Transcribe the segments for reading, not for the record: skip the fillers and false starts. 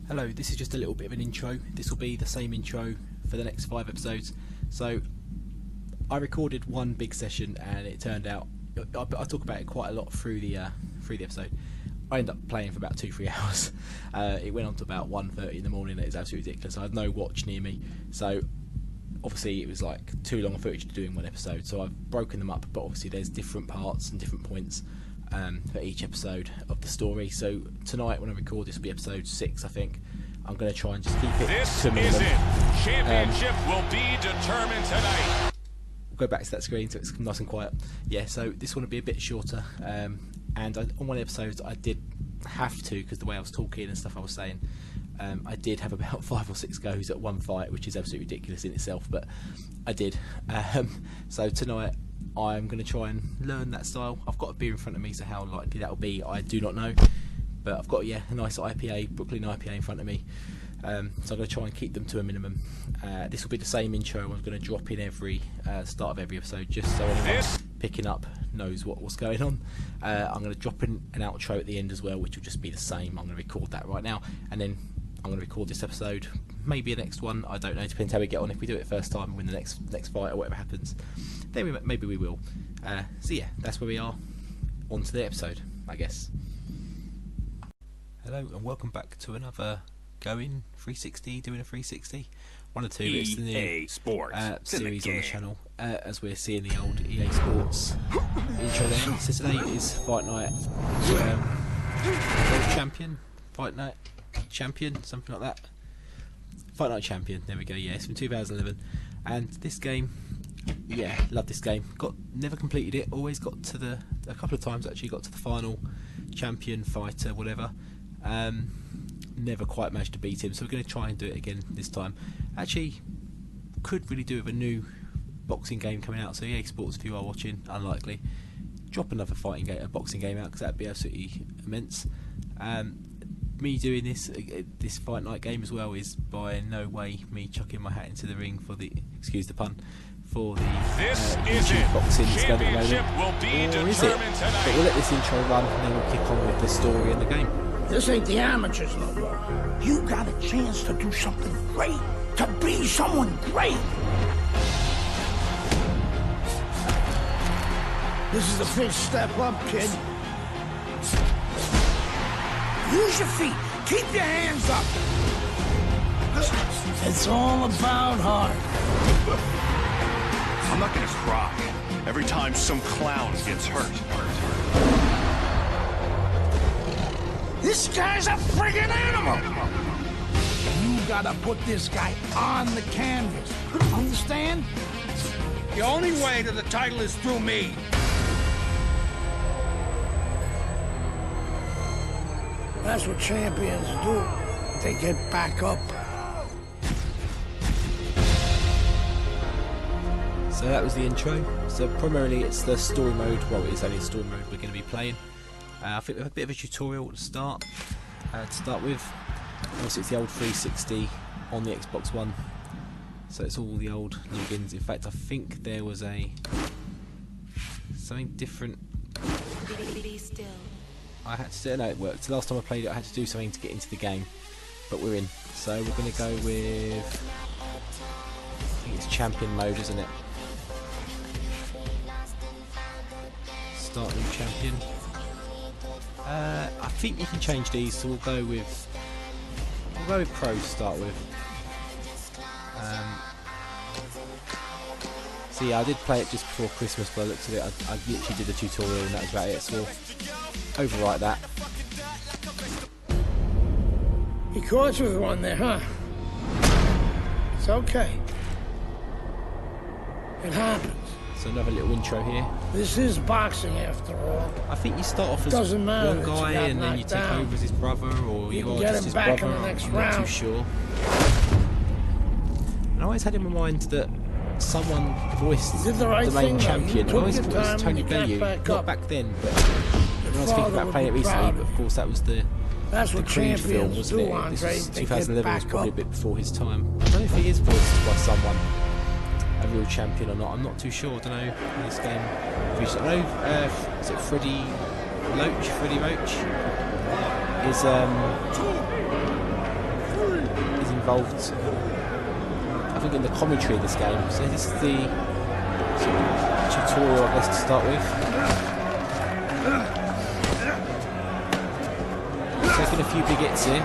Hello, this is just a little bit of an intro. This will be the same intro for the next 5 episodes. So, I recorded one big session and it turned out, I talk about it quite a lot through the episode. I ended up playing for about 2-3 hours. It went on to about 1:30 in the morning. It was absolutely ridiculous. I had no watch near me. So, obviously it was like too long a footage to do in one episode. So I've broken them up, but obviously there's different parts and different points for each episode of the story. So tonight when I record, this will be episode 6, I think. I'm going to try and just keep it to a minimum. This is it. Championship will be determined tonight. We'll go back to that screen so it's nice and quiet. Yeah, so this one will be a bit shorter. And on one episode I did have to, because the way I was talking and stuff I was saying, I did have about 5 or 6 goes at one fight, which is absolutely ridiculous in itself, but I did. So tonight I'm going to try and learn that style. I've got a beer in front of me, so how likely that will be I do not know, but I've got a nice IPA, Brooklyn IPA in front of me, so I'm going to try and keep them to a minimum. This will be the same intro I'm going to drop in every start of every episode, just so anyone picking up knows what's going on. I'm going to drop in an outro at the end as well, which will just be the same. I'm going to record that right now, and then I'm going to record this episode, maybe a next one, I don't know, depends how we get on. If we do it first time and win the next fight or whatever happens, then maybe we will. So yeah, that's where we are. On to the episode, I guess. Hello and welcome back to another doing a 360. One or two, it's the new Sports series on the channel, as we're seeing the old EA Sports intro there. So today is Fight Night World Champion, Fight Night Champion, something like that. Fight Night Champion, there we go. Yeah, it's from 2011, and this game, yeah, love this game. Never completed it. Always got to a couple of times actually got to the final champion, fighter, whatever. Never quite managed to beat him, so we're going to try and do it again this time. Actually, could really do with a new boxing game coming out. So EA Sports, if you are watching, unlikely, drop another a boxing game out, because that'd be absolutely immense. Me doing this Fight Night game as well is by no way me chucking my hat into the ring for the, excuse the pun, for the YouTube boxing that's going at the moment. Or is it? But we'll let this intro run and then we'll kick on with the story and the game. This ain't the amateurs no more. You got a chance to do something great, to be someone great. This is a big step up, kid. Use your feet. Keep your hands up. It's all about heart. I'm not gonna cry every time some clown gets hurt. This guy's a friggin' animal. You gotta put this guy on the canvas. Understand? The only way to the title is through me. That's what champions do. They get back up. So that was the intro. So primarily it's the story mode. Well, it is only the story mode we're going to be playing. I think we have a bit of a tutorial to start with. Obviously it's the old 360 on the Xbox One. So it's all the old noogins. In fact, I think there was something different. Be still. I had to, no, it worked. The last time I played it, I had to do something to get into the game, but we're in. So we're going to go with, I think it's champion mode, isn't it? Start new champion. I think you can change these, so we'll go with pro to start with. So yeah, I did play it just before Christmas, but I looked at it. I literally did the tutorial and that was about it. So we'll overwrite that. You caught you with one there, huh? It's okay. It happens. So another little intro here. This is boxing after all. I think you start off as Doesn't matter one guy and then you take over as his brother, or you are just his brother. I'm not too sure. And I always had in my mind that someone voiced the main champion. I always thought it was Tony Bellew, not back then, but when I was thinking about playing it recently. But of course that was the Creed film, wasn't it? This was 2011, was probably a bit before his time. I don't know if he is voiced by someone, a real champion or not. I'm not too sure. I don't know in this game. I know, is it Freddie Roach? Is involved, I think, in the commentary of this game. So this is the tutorial, I guess, to start with. Taking a few big hits here.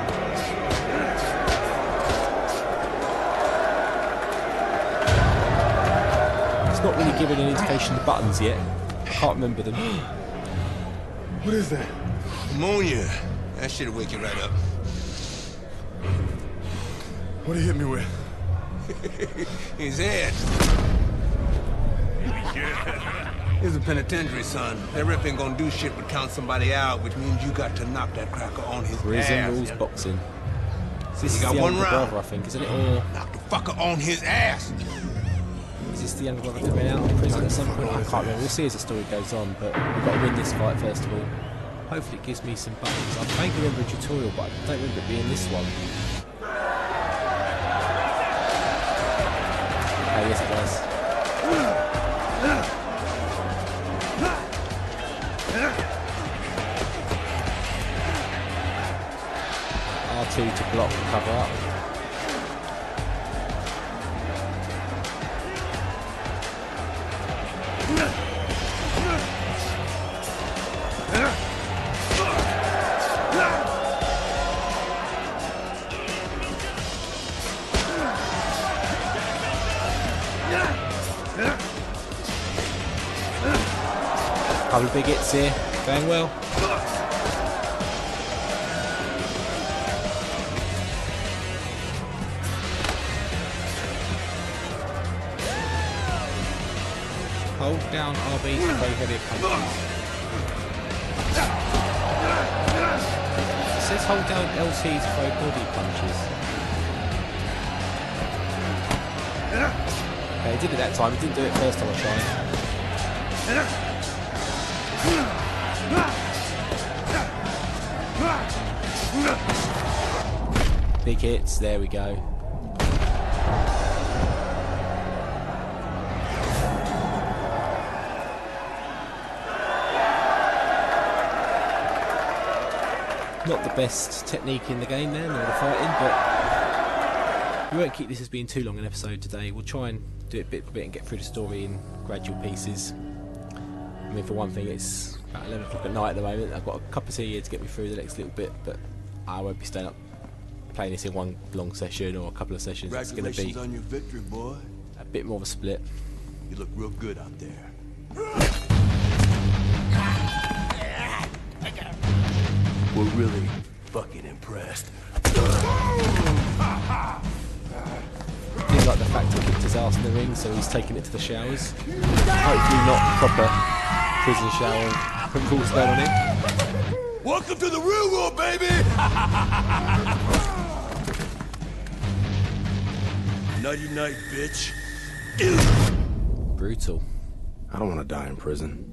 It's not really giving an indication of the buttons yet. I can't remember them. What is that? Ammonia. That shit'll wake you right up. What did he hit me with? His head. Here's a penitentiary, son. That rep ain't gonna do shit but count somebody out, which means you got to knock that cracker on his Prison ass. rules boxing. So this is got the one younger round. brother, I think, isn't it? Or Knock the fucker on his ass. is this the younger brother coming out of prison at some point? I can't remember. We'll see as the story goes on, but we've got to win this fight first of all. Hopefully it gives me some buttons. I vaguely remember a tutorial, but I don't remember it being this one. Oh, yes it does. R2 to block and cover up. Couple of big hits here, going well. Hold down RB to throw heavy punches. It says hold down LT to throw body punches. Okay, he did it that time, he didn't do it first time I tried. Big hits, there we go. Not the best technique in the game there, nor the fighting, but we won't keep this as being too long an episode today. We'll try and do it bit by bit and get through the story in gradual pieces. I mean, for one thing, it's about 11 o'clock at night at the moment. I've got a cup of tea here to get me through the next little bit, but I won't be staying up playing this in one long session or a couple of sessions. It's going to be on your victory, boy. a bit more of a split. You look real good out there. We're really fucking impressed. Didn't like the fact he kicked his ass in the ring, so he's taking it to the showers. Hopefully not proper prison shower rules going on him. Welcome to the real world, baby! Nighty night, bitch. Brutal. I don't want to die in prison.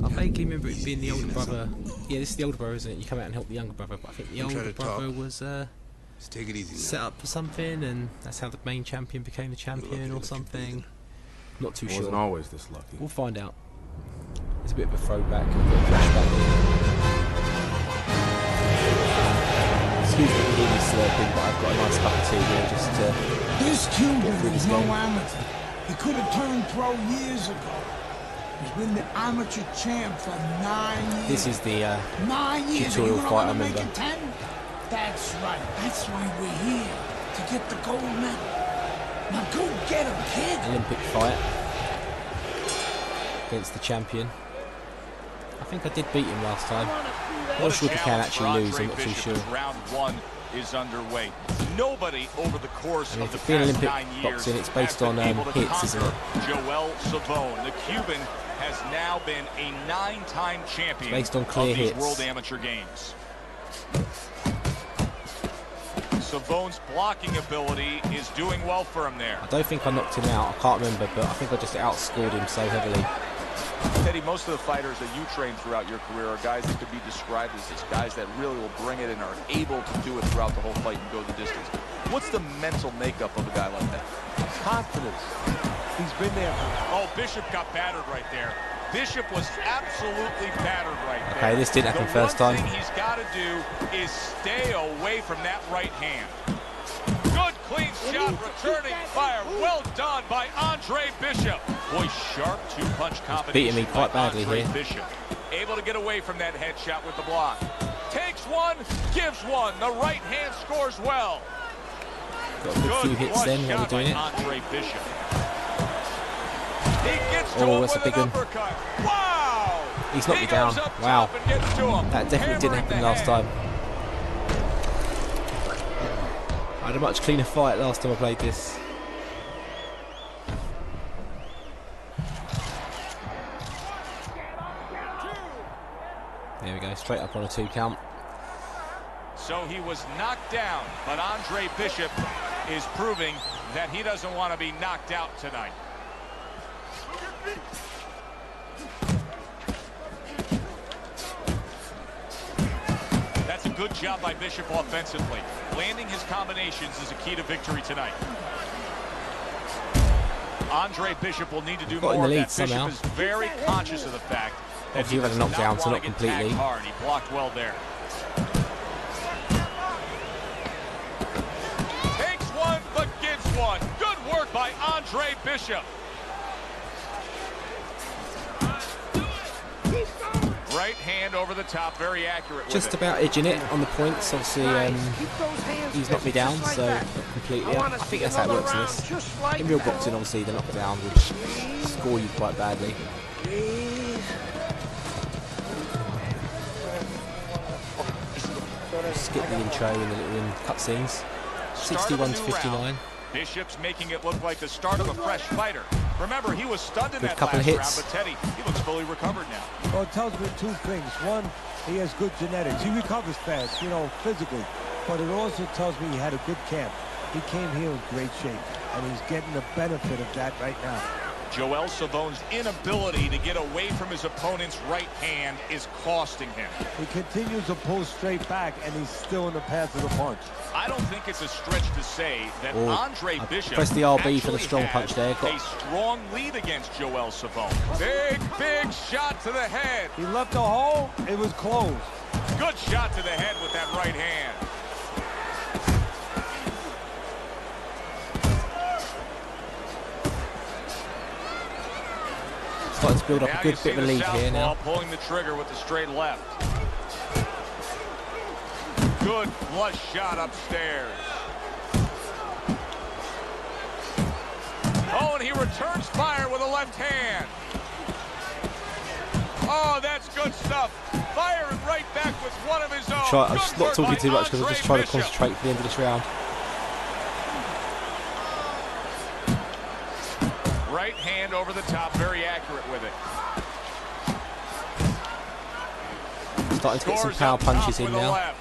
I vaguely remember it being the older brother. Yeah, this is the older brother, isn't it? You come out and help the younger brother, but I think the older brother was Just take it easy now. set up for something, and that's how the main champion became the champion or something. Not too I wasn't sure. always this lucky. We'll find out. There's a bit of a throwback, a bit of a flashback here. Excuse me if you hear me slurping, but I've got a nice cup of tea here just to This Cuban through this is no game. amateur. He could have turned pro years ago. He's been the amateur champ for 9 years. This is the 9 years. tutorial and you fight, I don't wanna make remember. it 10? That's right. That's why we're here. To get the gold medal. Now go get him, kid. Olympic fight against the champion. I think I did beat him last time. Not sure if he can actually lose, I'm not too sure. Round one is underway. Nobody over the course I mean, of the for being past Olympic 9 years boxing, it's has based been on able to hits, isn't it? conquer Joel Savone. The Cuban has now been a 9-time champion It's based on clear of these hits. World Amateur Games. Savone's blocking ability is doing well for him there. I don't think I knocked him out, I can't remember, but I think I just outscored him so heavily. Teddy, most of the fighters that you train throughout your career are guys that could be described as this, guys that really will bring it and are able to do it throughout the whole fight and go the distance. What's the mental makeup of a guy like that? Confidence. He's been there. Oh, Bishop got battered right there. Bishop was absolutely battered right there. Okay, this didn't happen first time. The one thing he's got to do is stay away from that right hand. Good, clean shot, returning fire. Well done by Andre Bishop. Boy, sharp two-punch combination. Beating me quite badly Andre here. Bishop. Able to get away from that headshot with the block. Takes one, gives one. The right hand scores well. Got a good few hits then while we're doing it. Andre Bishop. He gets to him Oh, that's a with big an one. uppercut. Wow! He's knocked me He down. goes up Wow. top and gets to him. That definitely didn't happen Hammering last the head. time. I had a much cleaner fight last time I played this. There we go, straight up on a 2 count. So he was knocked down, but Andre Bishop is proving that he doesn't want to be knocked out tonight. That's a good job by Bishop offensively. Landing his combinations is a key to victory tonight. Andre Bishop will need to do Got in more the of lead that. somehow. Bishop is very conscious of the fact that Obviously, he you've had a does knockdown, not so want not to get completely. tagged hard. He blocked well there. Takes one, but gives one. Good work by Andre Bishop. Right hand over the top, very accurate with Just it. about edging it on the points. Obviously, he's knocked me down, so not completely. I think that's how it works in this. In real boxing, obviously, the knockdown would score you quite badly. Skip the intro and the little cutscenes. 61 to 59. Bishop's making it look like the start of a fresh fighter. Remember, he was stunned in Good that couple last of round, hits. but Teddy, he looks fully recovered now. Well, it tells me two things. One, he has good genetics. He recovers fast, you know, physically. But it also tells me he had a good camp. He came here in great shape, and he's getting the benefit of that right now. Joel Savone's inability to get away from his opponent's right hand is costing him. He continues to pull straight back, and he's still in the path of the punch. I don't think it's a stretch to say that Oh, Andre I Bishop pressed the RB for the actually strong has punch there. a strong lead against Joel Savone. Big shot to the head. He left a hole. It was closed. Good shot to the head with that right hand. Starting to build up Now a good you see bit of a the lead here now. southpaw pulling the trigger with the straight left. Good flush shot upstairs. Oh, and he returns fire with a left hand. Oh, that's good stuff. Firing right back with one of his own. I'm just not talking too much because I'm just trying to concentrate for the end of this round. Right hand over the top, very accurate with it. Starting to get some Scores power up top punches in with a now. left.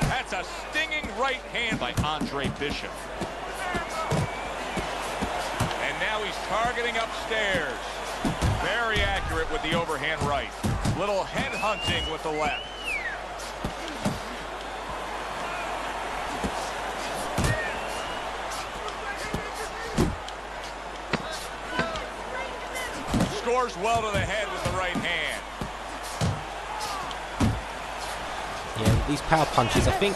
That's a stinging right hand by Andre Bishop. And now he's targeting upstairs. Very accurate with the overhand right. Little head hunting with the left. Scores well to the head with the right hand. Yeah, these power punches, I think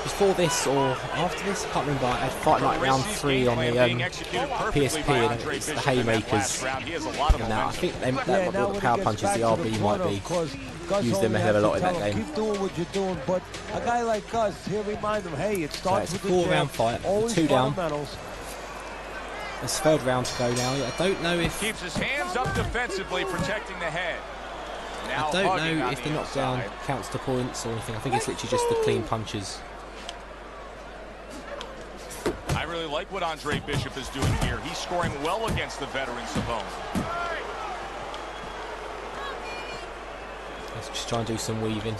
before this or after this, I can't remember, I had Fight Night round 3 on the PSP, and it's the haymakers. And now I think they, that might be the power punches, the RB might be. Use them a hell of a lot in that game. Keep doing what you're doing, but a guy like us, he'll remind him, hey, it starts It's with a the 4-round jab, fight, always 2 down. fundamentals. It's third round to go now. I don't know if Keeps his hands up defensively, protecting the head. Now I don't hugging know on if the the knockdown inside. counts to points or anything. I think it's literally just the clean punches. I really like what Andre Bishop is doing here. He's scoring well against the veteran Savone. Let's just try and do some weaving.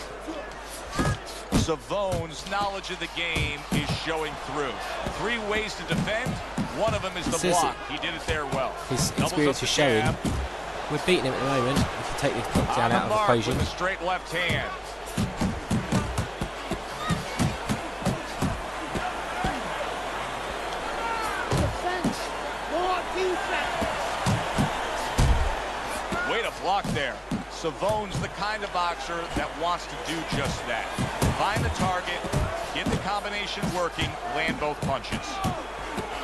Savone's knowledge of the game is showing through. 3 ways to defend. One of them is the block. He did it there well. His Doubles experience up is the showing. jab. We're beating him at the moment. If you take the knockdown out of the Mark equation. with a straight left hand. Blocked there. Savone's the kind of boxer that wants to do just that. Find the target, get the combination working, land both punches.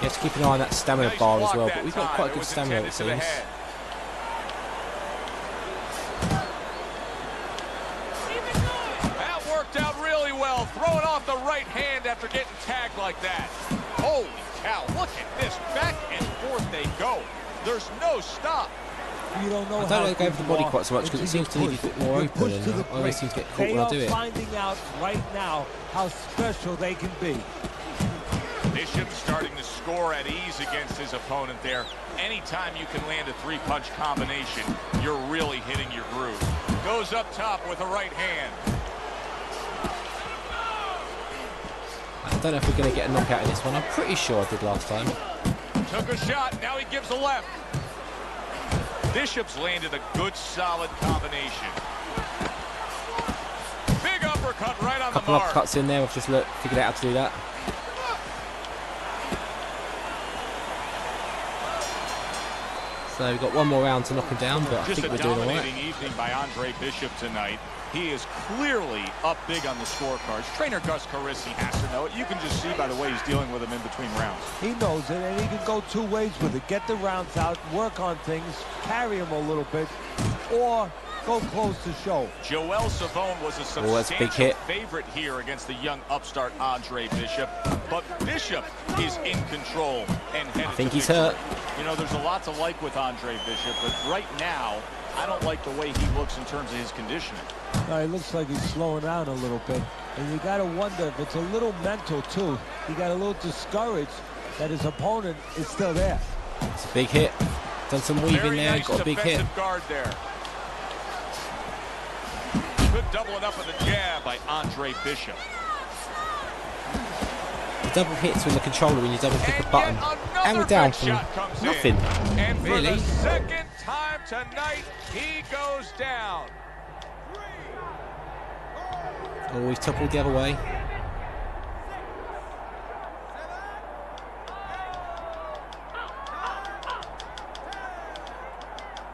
You have to keep an eye on that stamina bar as well, but we've got quite good stamina, it seems. That worked out really well, throwing off the right hand after getting tagged like that. Holy cow, look at this. Back and forth they go. There's no stop. You don't know I don't like going for the body quite so much because it seems to leave you a bit more open, and I always seem to get caught when I do They it. are finding out right now how special they can be. Bishop starting to score at ease against his opponent there. Anytime you can land a three-punch combination, you're really hitting your groove. Goes up top with a right hand. I don't know if we're going to get a knockout in this one. I'm pretty sure I did last time. Took a shot, now he gives a left. Bishop's landed a good, solid combination. Big uppercut right on the Couple mark. uppercuts in there. I've just figured out how to do that. So we've got one more round to knock him down, but I think we're doing all right. Just a dominating evening by Andre Bishop tonight. He is clearly up big on the scorecards. Trainer Gus Carisi has to know it. You can just see by the way he's dealing with him in between rounds. He knows it, and he can go two ways with it. Get the rounds out, work on things, carry him a little bit, or go close to show. Joel Savone was a substantial favorite here against the young upstart Andre Bishop. But Bishop is in control and headed I think to he's victory. hurt. You know, there's a lot to like with Andre Bishop, but right now, I don't like the way he looks in terms of his conditioning. No, it looks like he's slowing down a little bit. And you got to wonder if it's a little mental, too. He got a little discouraged that his opponent is still there. It's a big hit. Done some weaving there, nice got a big hit. Guard there. Good doubling up with a jab by Andre Bishop. Double hits with the controller when you double click a button. And we're down from nothing. And for really? the second time tonight, he goes down. Oh, he's toppled the other way.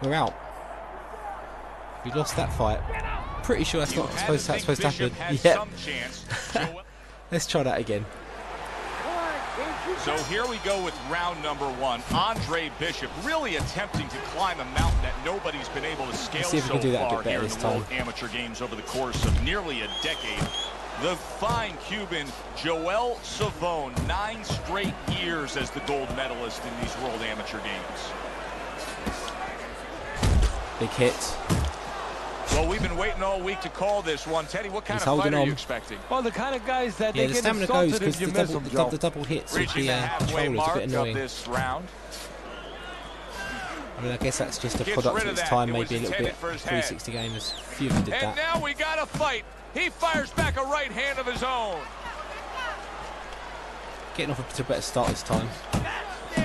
We're out. We lost that fight. Pretty sure that's not supposed to happen. Yeah. Let's try that again. So here we go with round number one. Andre Bishop really attempting to climb a mountain that nobody's been able to scale so far here in the World Amateur Games over the course of nearly a decade. The fine Cuban Joel Savone, 9 straight years as the gold medalist in these World Amateur Games. Big hit. Well, we've been waiting all week to call this one. Teddy, what kind of fight are you expecting? Well, the kind of guys that yeah, they the get stamina goes insulted because if you miss them, the double hits with Reaching the controller is a bit annoying. this round. I mean, I guess that's just a product of its time, maybe a little bit. 360 gamers, few of them did that. And now we got a fight. He fires back a right hand of his own. Getting off to a better start this time.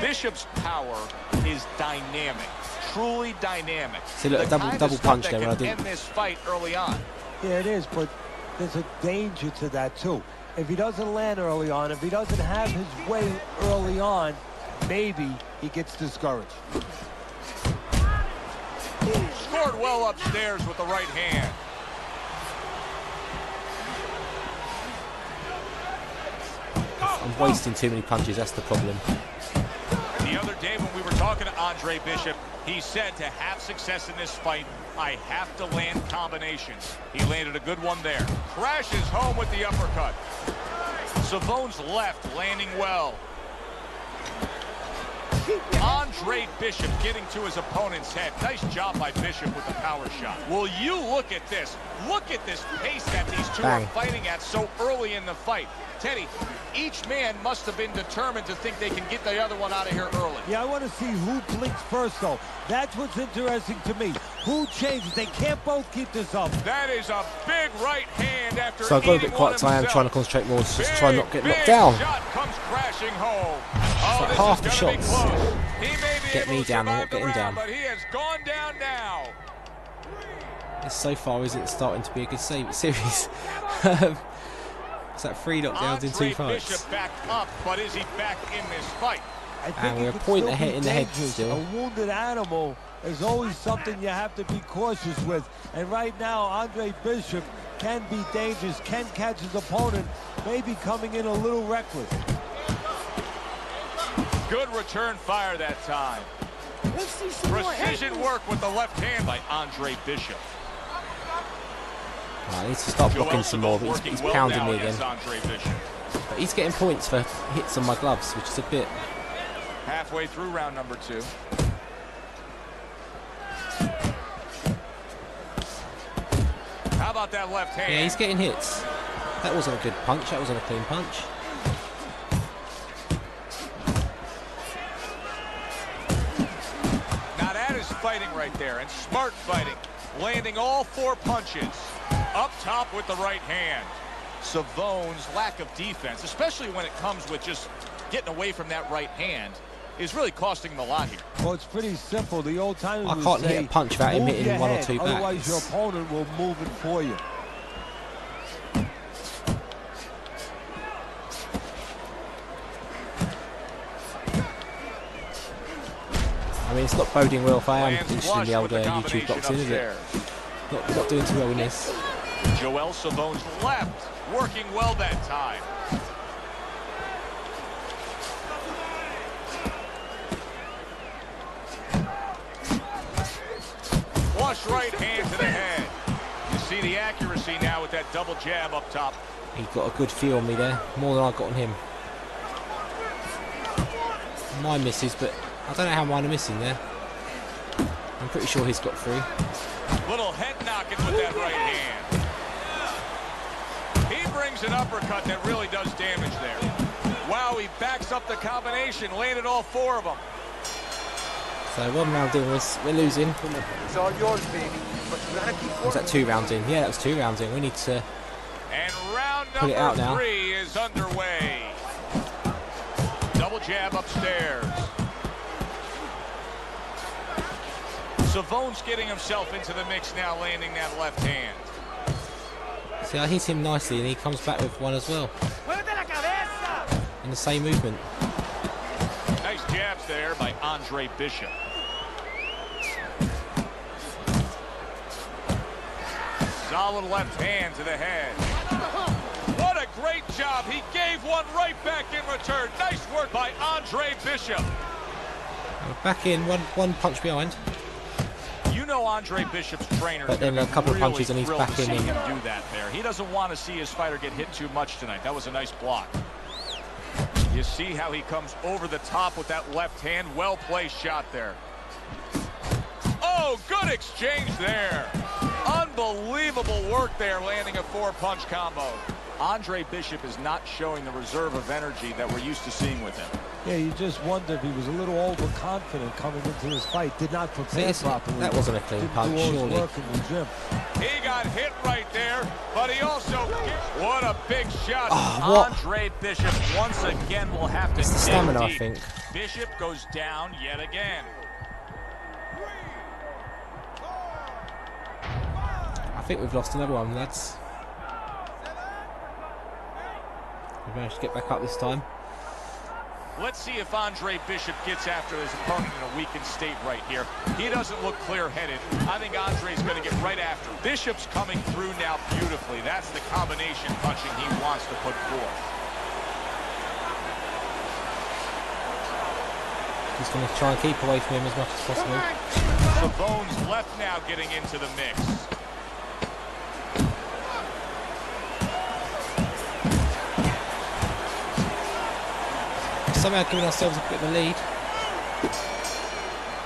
Bishop's power is dynamic, truly dynamic. See, look, a double punch there when I did. End this fight early on. Yeah, it is, but there's a danger to that too. If he doesn't land early on, if he doesn't have his way early on, maybe he gets discouraged. Scored well upstairs with the right hand. I'm wasting too many punches, that's the problem. The other day when we were talking to Andre Bishop, he said to have success in this fight, I have to land combinations. He landed a good one there. Crashes home with the uppercut. Savone's left landing well. Andre Bishop getting to his opponent's head. Nice job by Bishop with the power shot. Will you look at this? Look at this pace that these two are fighting at so early in the fight. Teddy, each man must have been determined to think they can get the other one out of here early. Yeah, I want to see who blinks first, though. That's what's interesting to me. Who changes? They can't both keep this up. That is a big right hand after so I've got a bit quiet, so I am trying to concentrate more, just try not to get knocked down. Shot comes crashing home. It's like half the shots Get me down, I'm not getting down. But he has gone down now. This so far isn't starting to be a good series. It's like 3 knockdowns in 2 fights. Bishop back up, but is he back in this fight? I think And we're a could point still ahead be in the head dangerous. still. A wounded animal is always something you have to be cautious with. And right now, Andre Bishop can be dangerous, can catch his opponent, maybe coming in a little reckless. Good return fire that time. Precision work with the left hand by Andre Bishop. I need to start blocking some more, but he's pounding me again. But he's getting points for hits on my gloves, which is a bit... Halfway through round number 2. How about that left hand? Yeah, he's getting hits. That wasn't a good punch. That wasn't a clean punch. Now that is fighting right there, and smart fighting. Landing all 4 punches. Up top with the right hand. Savone's lack of defense, especially when it comes with just getting away from that right hand, is really costing him a lot here. Well, it's pretty simple. The old timers I can't hit a punch without him hitting 1 or 2 back. Otherwise, your opponent will move it for you. I mean, it's not boding well if I am interested in the older YouTube boxing, is it? Not doing too well in this. Joel Savone's left, working well that time. Flush right hand to the head. You see the accuracy now with that double jab up top. He got a good feel on me there, more than I got on him. Mine misses, but I don't know how mine are missing there. I'm pretty sure he's got through. Little head knocking with that right hand. He brings an uppercut that really does damage there. Wow, he backs up the combination, landed all 4 of them. So 1 round in, we're losing. It's all yours, baby. But you gotta keep Was that 2 rounds in? Yeah, that was 2 rounds in. We need to and round put it out number now. 3 is underway. Double jab upstairs. Savone's getting himself into the mix now, landing that left hand. See, I hit him nicely and he comes back with 1 as well. In the same movement. Nice jabs there by Andre Bishop. Solid left hand to the head. What a great job. He gave 1 right back in return. Nice work by Andre Bishop. Back in, one punch behind. You know Andre Bishop's trainer. But then a couple of punches and he's back in. See him do that there. He doesn't want to see his fighter get hit too much tonight. That was a nice block. You see how he comes over the top with that left hand. Well-placed shot there. Oh, good exchange there. Unbelievable work there, landing a 4-punch combo. Andre Bishop is not showing the reserve of energy that we're used to seeing with him. Yeah, you just wonder if he was a little overconfident coming into this fight. Did not prepare properly. That wasn't a clean punch, surely. Work in the gym. He got hit right there, but he also... What a big shot. Oh, Andre Bishop once again will have to... It's the stamina, I think. Bishop goes down yet again. I think we've lost another one, lads. We've managed to get back up this time. Let's see if Andre Bishop gets after his opponent in a weakened state right here. He doesn't look clear-headed. I think Andre's going to get right after him. Bishop's coming through now beautifully. That's the combination punching he wants to put forth. He's going to try and keep away from him as much as possible. Savone's left now getting into the mix. Somehow giving ourselves a bit of a lead.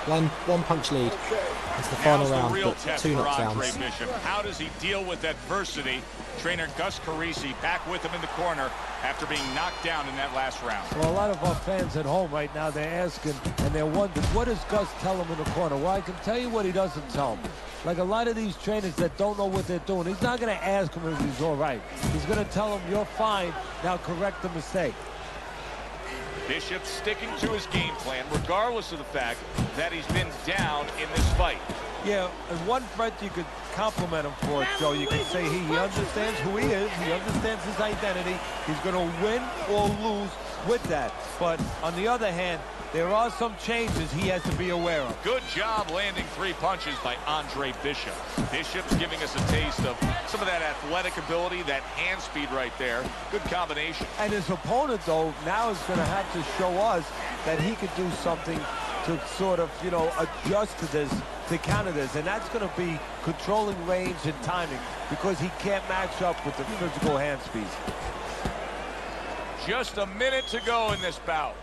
One punch lead into the final round, but 2 knockdowns. How does he deal with adversity? Trainer Gus Carisi back with him in the corner after being knocked down in that last round. Well, a lot of our fans at home right now, they're asking and they're wondering, what does Gus tell them in the corner? Well, I can tell you what he doesn't tell them. Like a lot of these trainers that don't know what they're doing, he's not going to ask him if he's all right. He's going to tell him, you're fine, now correct the mistake. Bishop sticking to his game plan, regardless of the fact that he's been down in this fight. Yeah, in one breath you could compliment him for it, Joe. You can say he understands who he is, he understands his identity, he's going to win or lose with that. But on the other hand, there are some changes he has to be aware of. Good job landing 3 punches by Andre Bishop. Bishop's giving us a taste of some of that athletic ability, that hand speed right there. Good combination. And his opponent, though, now is going to have to show us that he could do something to sort of, you know, adjust to this, to counter this. And that's going to be controlling range and timing, because he can't match up with the physical hand speed. Just a minute to go in this bout.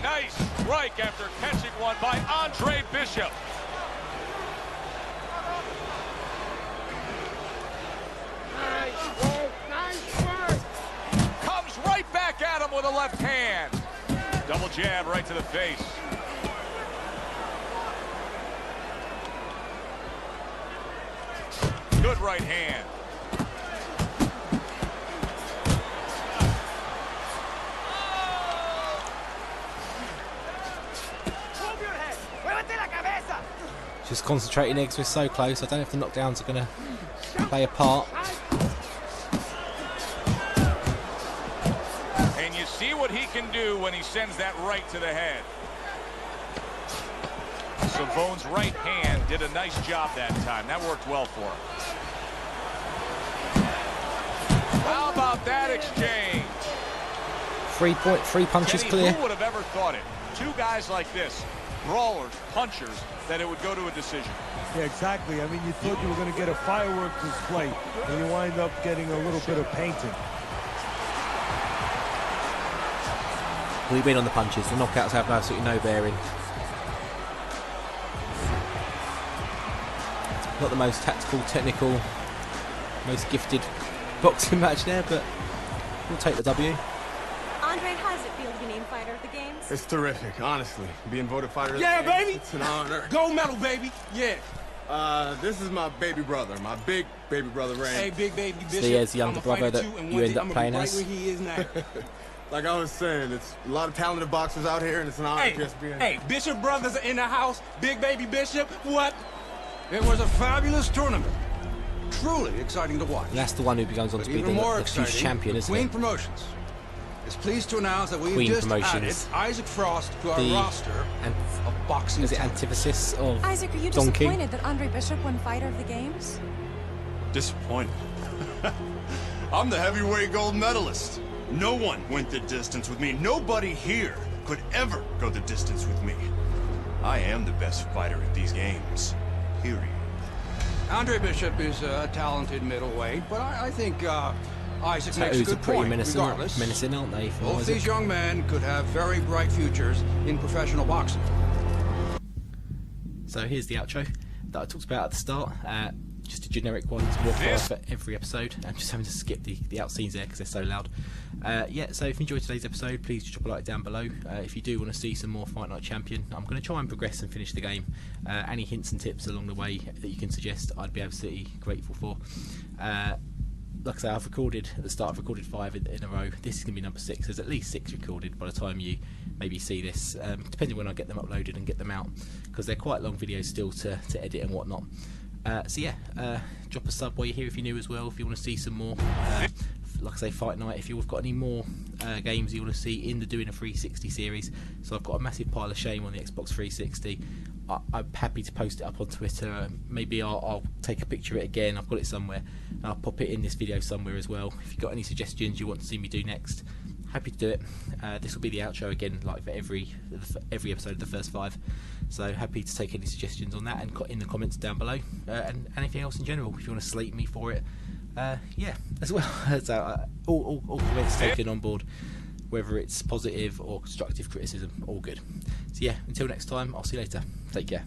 Nice strike after catching one by Andre Bishop. Nice work, nice work. Comes right back at him with a left hand. Double jab right to the face. Good right hand. Just concentrating eggs, we're so close. I don't know if the knockdowns are going to play a part. And you see what he can do when he sends that right to the head. Savone's right hand did a nice job that time. That worked well for him. How about that exchange? 3 punches Kenny, clear. Who would have ever thought it? 2 guys like this, brawlers, punchers, that it would go to a decision. Yeah, exactly. I mean, you thought you were going to get a fireworks display, and you wind up getting a little bit of painting. We win on the punches. The knockouts have absolutely no bearing. Not the most tactical, technical, most gifted boxing match there, but we'll take the W. Andre, how does it feel to be named Fighter of the Games? It's terrific, honestly. Being voted fighter of the Yeah, games, baby. It's an honor. Gold medal, baby. Yeah. This is my baby brother, my big baby brother, Ray. Hey, big baby Bishop. Thea's younger I'm a brother fighter that too, and you one end day up I'm gonna playing be right as. where he is now. Like I was saying, it's a lot of talented boxers out here, and it's an honor just being. Hey, Bishop brothers are in the house. Big baby Bishop. What? It was a fabulous tournament. Truly exciting to watch. And that's the one who goes on to be Even the more future exciting, champion, isn't Queen it? Promotions is pleased to announce that we've Queen just added Promotions. Isaac Frost to our The roster and of boxing is it talent. antithesis of Isaac, are you Donkey? disappointed that Andre Bishop won Fighter of the Games? Disappointed. I'm the heavyweight gold medalist. No one went the distance with me. Nobody here could ever go the distance with me. I am the best fighter at these games. Period. Andre Bishop is a talented middleweight, but I think Isaac makes a Tattoos are good pretty point. menacing, Regardless, aren't they? from both Isaac? these young men could have very bright futures in professional boxing. So here's the outro that I talked about at the start. Just a generic one to walk for every episode. I'm just having to skip the out scenes there because they're so loud. Yeah, so if you enjoyed today's episode, please just drop a like down below. If you do want to see some more Fight Night Champion, I'm going to try and progress and finish the game. Any hints and tips along the way that you can suggest, I'd be absolutely grateful for. Like I say, I've recorded at the start. I've recorded 5 in a row. This is going to be number 6. There's at least 6 recorded by the time you maybe see this, depending when I get them uploaded and get them out, because they're quite long videos still to edit and whatnot. So yeah, drop a sub while you're here if you're new as well, if you want to see some more. Like I say, Fight Night, if you've got any more games you want to see in the Doing a 360 series. So I've got a massive pile of shame on the Xbox 360. I'm happy to post it up on Twitter. Maybe I'll take a picture of it again. I've got it somewhere. I'll pop it in this video somewhere as well. If you've got any suggestions you want to see me do next, happy to do it. This will be the outro again, like for every episode of the first 5. So happy to take any suggestions on that and in the comments down below, and anything else in general. If you want to slate me for it, yeah, as well. So all comments taken on board, whether it's positive or constructive criticism, all good. So yeah, until next time, I'll see you later. Take care.